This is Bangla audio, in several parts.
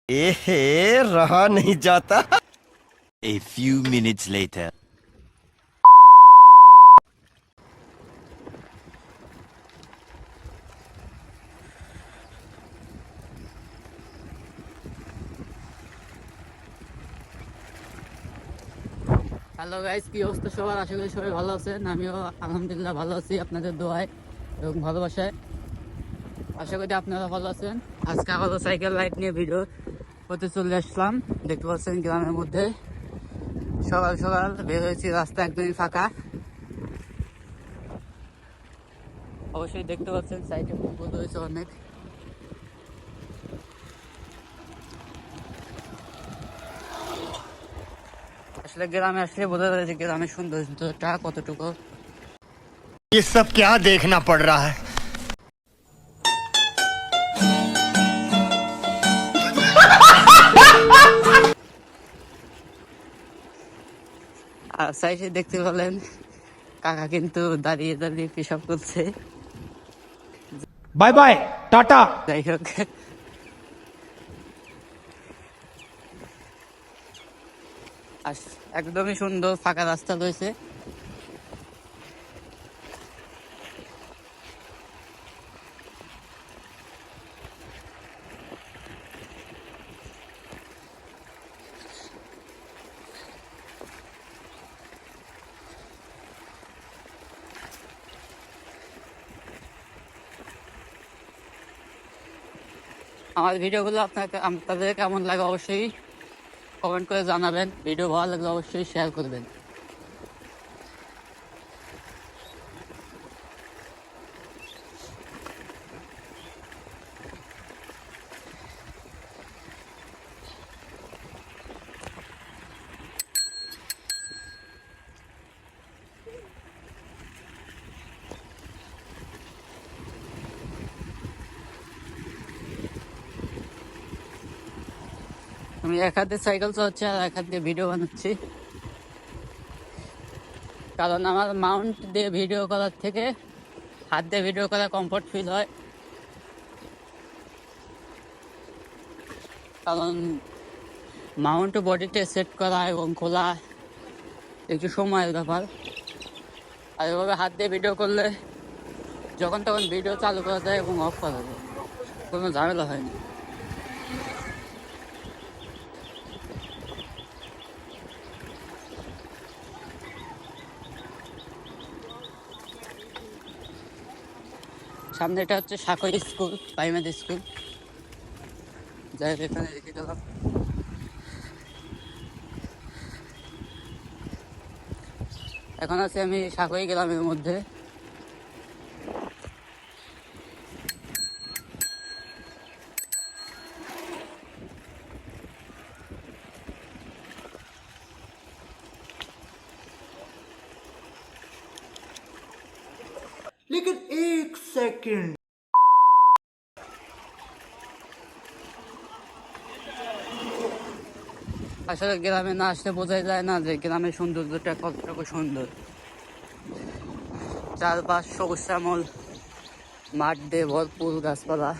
এহে रहा नहीं जाता। A few minutes later. Hello guys, কি অবস্থা সবার? আশা করি সবাই ভালো আছেন। আমিও আলহামদুলিল্লাহ ভালো আছি, আপনাদের দোয়ায় এবং ভালোবাসায়। আশা করি আপনারা ভালো আছেন। আজকে আবারও সাইকেল রাইড নিয়ে ভিডিও করতে চলে আসলাম। দেখতে পাচ্ছেন গ্রামের মধ্যে সকাল সকাল বের হয়েছি, রাস্তা একদমই ফাঁকা। অবশ্যই দেখতে পাচ্ছেন সাইডে পুকুর রয়েছে অনেক। আসলে গ্রামে আসলে বোঝা যায় যে গ্রামের সৌন্দর্যটা কতটুকু। ये सब क्या देखना पड़ रहा है। আর সাইডে দেখতে পেলেন কাকা কিন্তু দাঁড়িয়ে দাঁড়িয়ে পেশাব করছে। Bye bye tata. যাই হোক, একদমই সুন্দর ফাঁকা রাস্তা রয়েছে। আমার ভিডিওগুলো আপনাদের কেমন লাগে অবশ্যই কমেন্ট করে জানাবেন। ভিডিও ভালো লাগলে অবশ্যই শেয়ার করবেন। আমি এক হাতে সাইকেল চালাচ্ছি আর এক হাত দিয়ে ভিডিও বানাচ্ছি, কারণ আমার মাউন্ট দিয়ে ভিডিও করার থেকে হাত দিয়ে ভিডিও করা কমফোর্ট ফিল হয়। কারণ মাউন্ট বডিতে সেট করা এবং খোলা একটু সময়ের ব্যাপার। আর এভাবে হাত দিয়ে ভিডিও করলে যখন তখন ভিডিও চালু করা যায় এবং অফ করা যায়, কোনো ঝামেলা হয় না। সামনে এটা হচ্ছে সাকর স্কুল, প্রাইমারি স্কুল। যাই হোক, এখানে রেখে গেলাম। এখন আছি আমি সাকই গ্রামের মধ্যে। लेकिन एक सेकंड। আসলে গ্রামে না আসলে বোঝাই যায় না যে গ্রামের সৌন্দর্যটা কতটুকু সুন্দর। চারপাশ সবুজ শ্যামল মাঠ দিয়ে ভরপুর গাছপালা।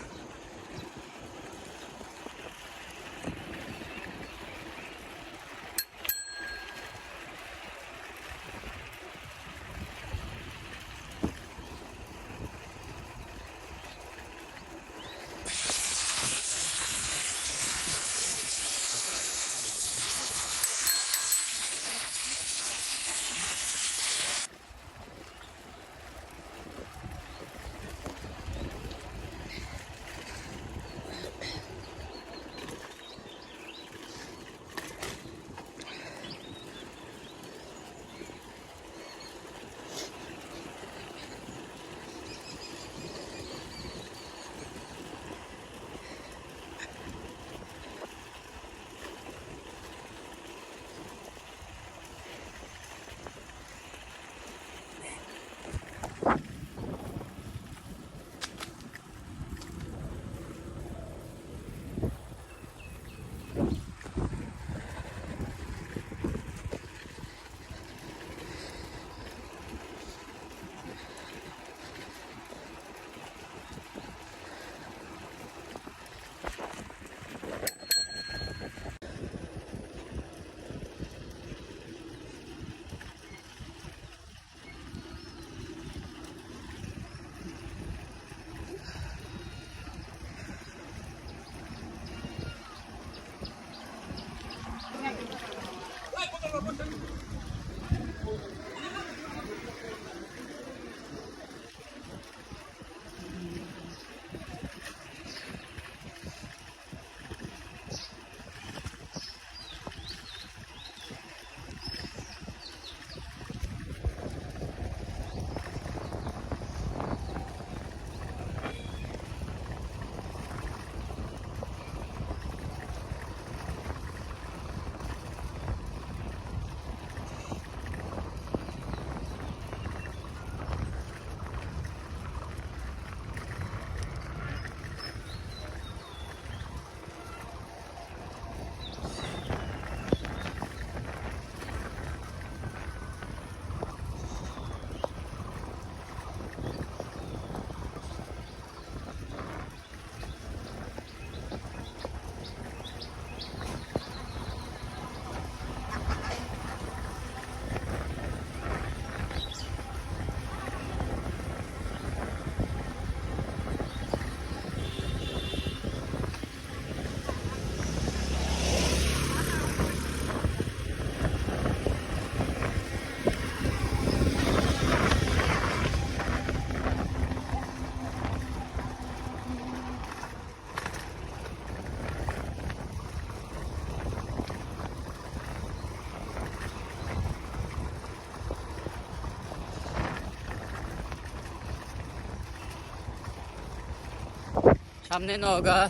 সামনে নওগাঁ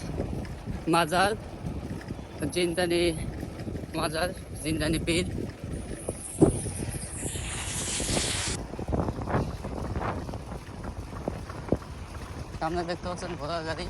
মাজার, জিন্দানি মাজার, জিন্দানি পীর। সামনে দেখতে পাচ্ছেন ঘোড়ার গাড়ি।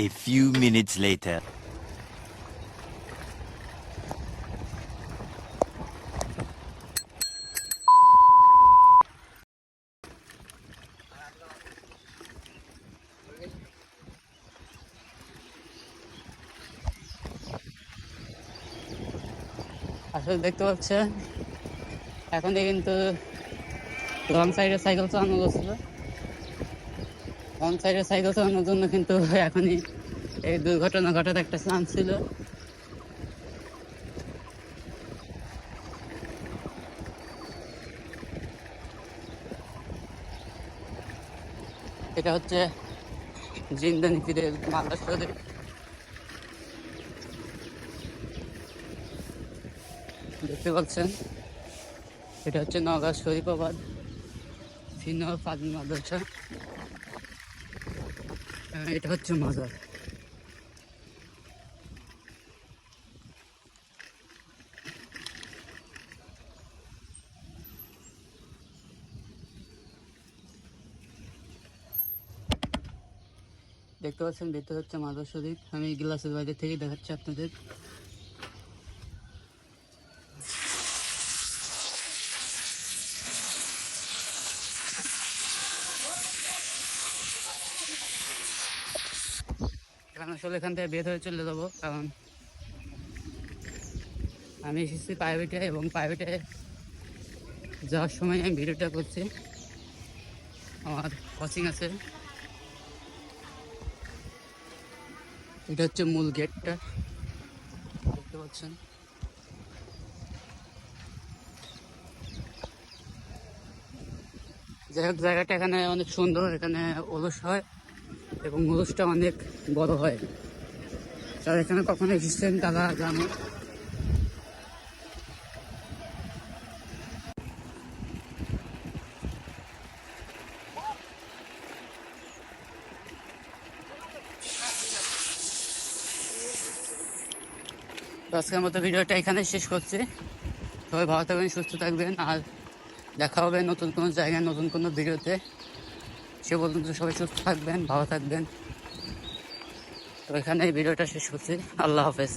A few minutes later. আসলে দেখতে পাচ্ছেন এখন কিন্তু রং সাইডে সাইকেল চালানো গেছিল। রং সাইডে সাইকেল চালানোর জন্য কিন্তু এখনই এই দুর্ঘটনা ঘটার একটা চান্স ছিল। এটা হচ্ছে জিন্দানি পীরের মাজার শরীফ। দেখতে পাচ্ছেন এটা হচ্ছে নওগাঁ শরীফাবাদ সিনিয়র ফাজিল মাদ্রাসা। এটা হচ্ছে মাজার। দেখতে পাচ্ছেন ভিতরে হচ্ছে মাজার শরীফ। আমি গ্লাসের বাইরে থেকে দেখাচ্ছি আপনাদের। আসলে এখান থেকে বের হয়ে চলে যাবো, কারণ আমি এসেছি প্রাইভেটে এবং প্রাইভেটে যাওয়ার সময় আমি ভিডিওটা করছি। আমার কোচিং আছে। এটা হচ্ছে মূল গেটটা, দেখতে পাচ্ছেন। যাই হোক, জায়গাটা এখানে অনেক সুন্দর। এখানে ওরস হয় এবং ওরসটা অনেক বড় হয়। যারা এখানে কখনো এসেছেন তারা জানে। তো আজকের মতো ভিডিওটা এখানে শেষ করছি। সবাই ভালো থাকবেন, সুস্থ থাকবেন, আর দেখা হবে নতুন কোনো জায়গায় নতুন কোনো ভিডিওতে। সে পর্যন্ত সবাই সুস্থ থাকবেন, ভালো থাকবেন। তো এখানে এই ভিডিওটা শেষ করছি। আল্লাহ হাফেজ।